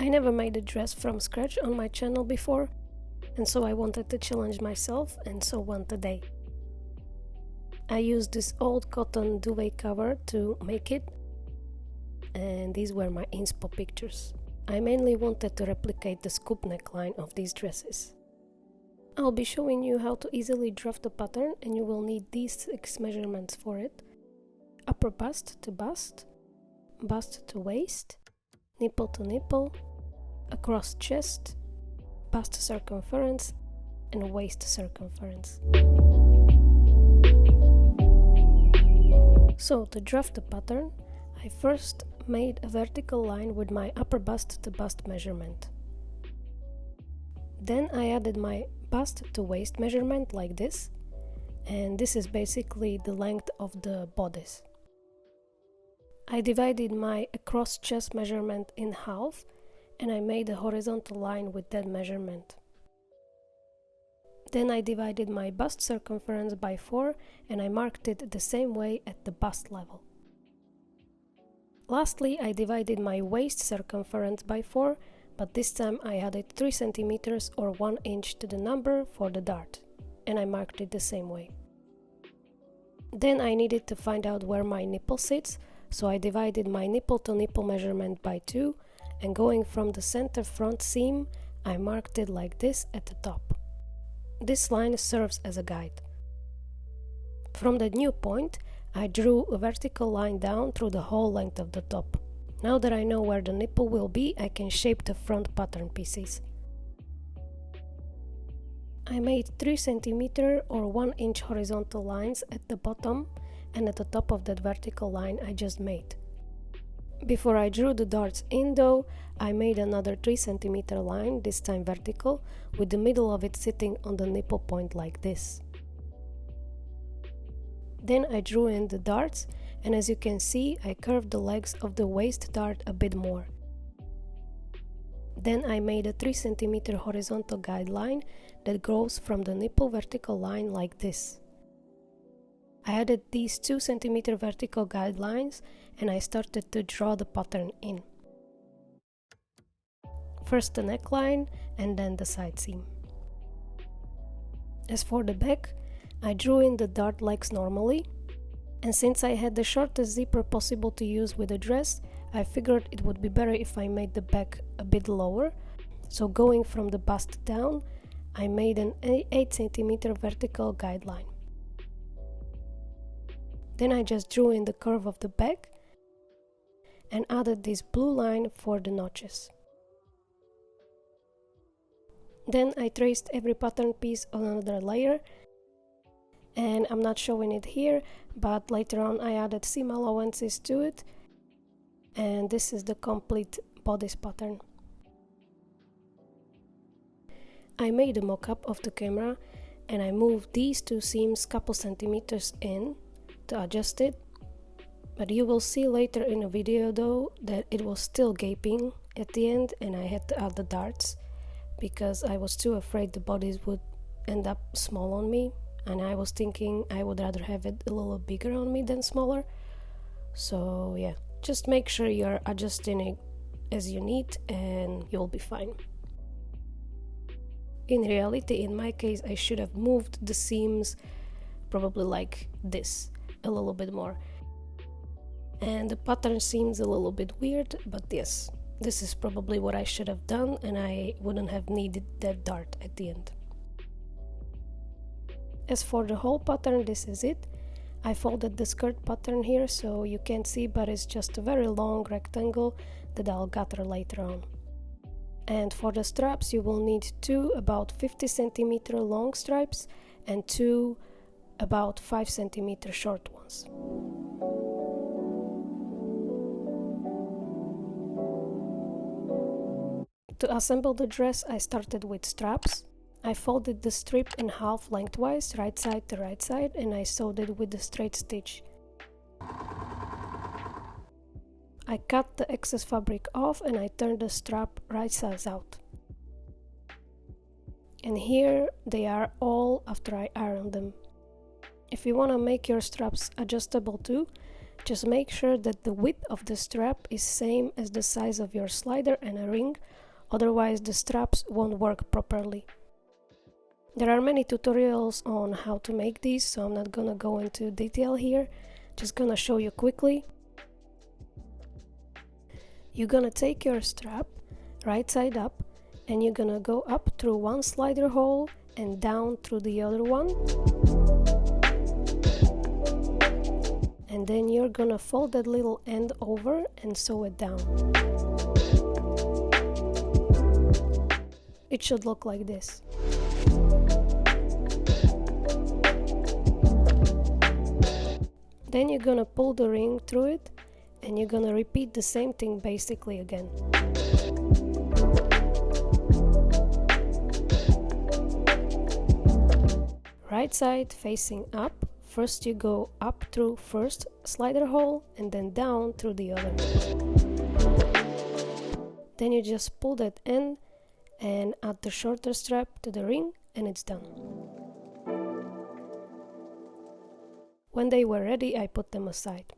I never made a dress from scratch on my channel before, and so I wanted to challenge myself and sew one today. I used this old cotton duvet cover to make it, and these were my inspo pictures. I mainly wanted to replicate the scoop neckline of these dresses. I'll be showing you how to easily draft the pattern, and you will need these 6 measurements for it: upper bust to bust, bust to waist, nipple to nipple, across chest, bust circumference, and waist circumference. So to draft the pattern, I first made a vertical line with my upper bust to bust measurement. Then I added my bust to waist measurement like this, and this is basically the length of the bodice. I divided my across chest measurement in half, and I made a horizontal line with that measurement. Then I divided my bust circumference by 4, and I marked it the same way at the bust level. Lastly, I divided my waist circumference by 4, but this time I added 3 cm or 1 inch to the number for the dart, and I marked it the same way. Then I needed to find out where my nipple sits, so I divided my nipple to nipple measurement by 2, and going from the center front seam, I marked it like this at the top. This line serves as a guide. From the new point, I drew a vertical line down through the whole length of the top. Now that I know where the nipple will be, I can shape the front pattern pieces. I made 3 cm or 1 inch horizontal lines at the bottom and at the top of that vertical line I just made. Before I drew the darts in though, I made another 3 cm line, this time vertical, with the middle of it sitting on the nipple point like this. Then I drew in the darts, and as you can see, I curved the legs of the waist dart a bit more. Then I made a 3 cm horizontal guideline that goes from the nipple vertical line like this. I added these 2 cm vertical guidelines, and I started to draw the pattern in. First the neckline and then the side seam. As for the back, I drew in the dart legs normally, and since I had the shortest zipper possible to use with the dress, I figured it would be better if I made the back a bit lower, so going from the bust down, I made an 8 cm vertical guideline. Then I just drew in the curve of the back and added this blue line for the notches. Then I traced every pattern piece on another layer, and I'm not showing it here, but later on I added seam allowances to it, and this is the complete bodice pattern. I made a mock-up of the camera, and I moved these 2 seams couple centimeters in to adjust it, but you will see later in the video though that it was still gaping at the end, and I had to add the darts because I was too afraid the bodice would end up small on me, and I was thinking I would rather have it a little bigger on me than smaller. So yeah, just make sure you're adjusting it as you need and you'll be fine. In reality, in my case, I should have moved the seams probably like this, a little bit more. And the pattern seems a little bit weird, but yes, this is probably what I should have done, and I wouldn't have needed that dart at the end. As for the whole pattern, this is it. I folded the skirt pattern here so you can't see, but it's just a very long rectangle that I'll gather later on. And for the straps, you will need 2 about 50 cm long stripes and 2 about 5 cm short ones. To assemble the dress, I started with straps. I folded the strip in half lengthwise, right side to right side, and I sewed it with the straight stitch. I cut the excess fabric off and I turned the strap right sides out. And here they are all after I ironed them. If you want to make your straps adjustable too, Just make sure that the width of the strap is same as the size of your slider and a ring, otherwise the straps won't work properly. There are many tutorials on how to make these, so I'm not gonna go into detail here, just gonna show you quickly. You're gonna take your strap right side up and you're gonna go up through one slider hole and down through the other one. And then you're gonna fold that little end over and sew it down. It should look like this. Then you're gonna pull the ring through it and you're gonna repeat the same thing basically again. Right side facing up. First you go up through first slider hole and then down through the other. Then you just pull that end and add the shorter strap to the ring and it's done. When they were ready, I put them aside.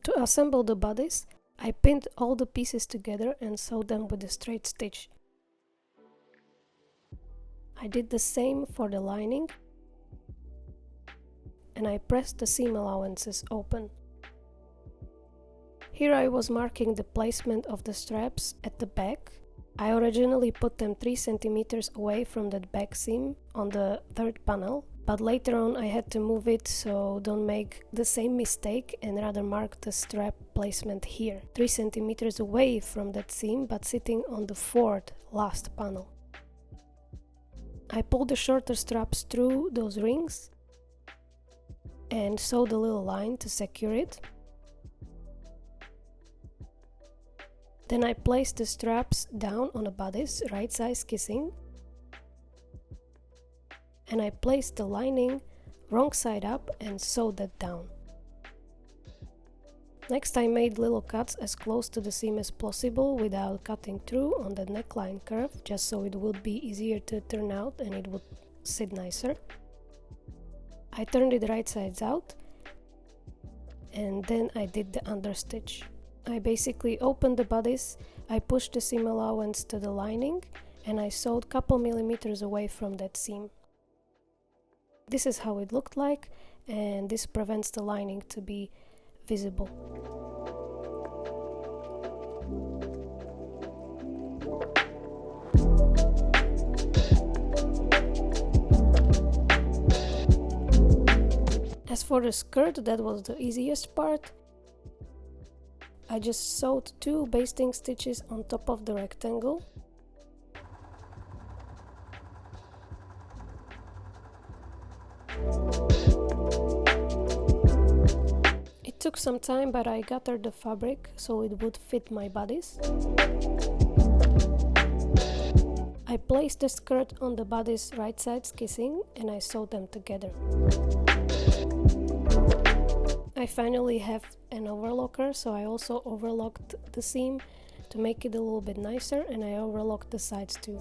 To assemble the bodice, I pinned all the pieces together and sewed them with a straight stitch. I did the same for the lining and I pressed the seam allowances open. Here I was marking the placement of the straps at the back. I originally put them 3 cm away from that back seam on the third panel, but later on I had to move it, so don't make the same mistake and rather mark the strap placement here, 3 cm away from that seam but sitting on the fourth last panel. I pulled the shorter straps through those rings and sewed a little line to secure it. Then I placed the straps down on a bodice, right size kissing, and I placed the lining wrong side up and sewed that down. Next I made little cuts as close to the seam as possible without cutting through on the neckline curve, just so it would be easier to turn out and it would sit nicer. I turned it right sides out and then I did the understitch. I basically opened the bodice, I pushed the seam allowance to the lining and I sewed couple millimeters away from that seam. This is how it looked like, and this prevents the lining to be visible. As for the skirt, that was the easiest part. I just sewed 2 basting stitches on top of the rectangle. It took some time, but I gathered the fabric so it would fit my bodice. I placed the skirt on the bodice right sides kissing and I sewed them together. I finally have an overlocker, so I also overlocked the seam to make it a little bit nicer, and I overlocked the sides too.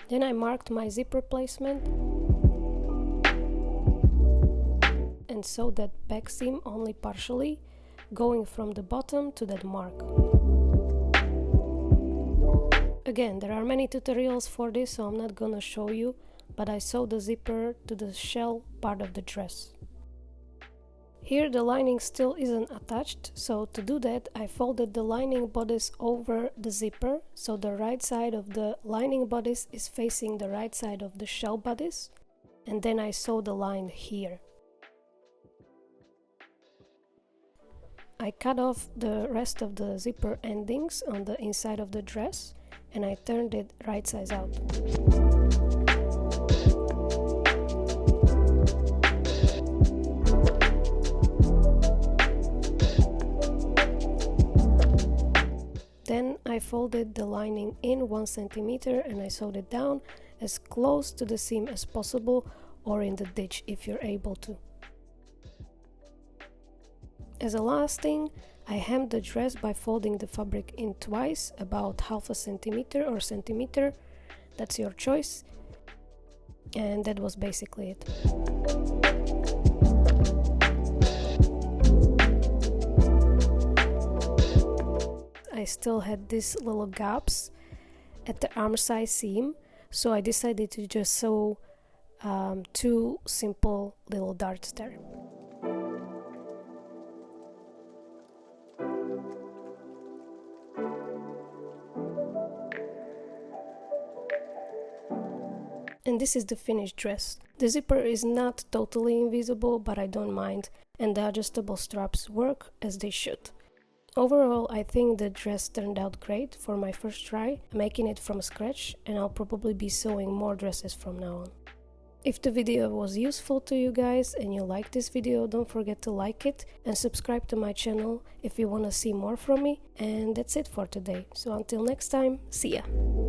Then I marked my zipper placement and sewed that back seam only partially, going from the bottom to that mark. Again, there are many tutorials for this, so I'm not gonna show you, but I sewed the zipper to the shell part of the dress. Here the lining still isn't attached, so to do that I folded the lining bodice over the zipper, so the right side of the lining bodice is facing the right side of the shell bodice, and then I sewed the line here. I cut off the rest of the zipper endings on the inside of the dress and I turned it right sides out. Then I folded the lining in 1 centimeter and I sewed it down as close to the seam as possible, or in the ditch if you're able to. As a last thing, I hemmed the dress by folding the fabric in twice, about 1/2 centimeter or centimeter, that's your choice, and that was basically it. I still had these little gaps at the arm size seam, so I decided to just sew 2 simple little darts there. And this is the finished dress. The zipper is not totally invisible, but I don't mind, and the adjustable straps work as they should. Overall, I think the dress turned out great for my first try, making it from scratch, and I'll probably be sewing more dresses from now on. If the video was useful to you guys and you like this video, don't forget to like it and subscribe to my channel if you want to see more from me. And that's it for today. So until next time, see ya!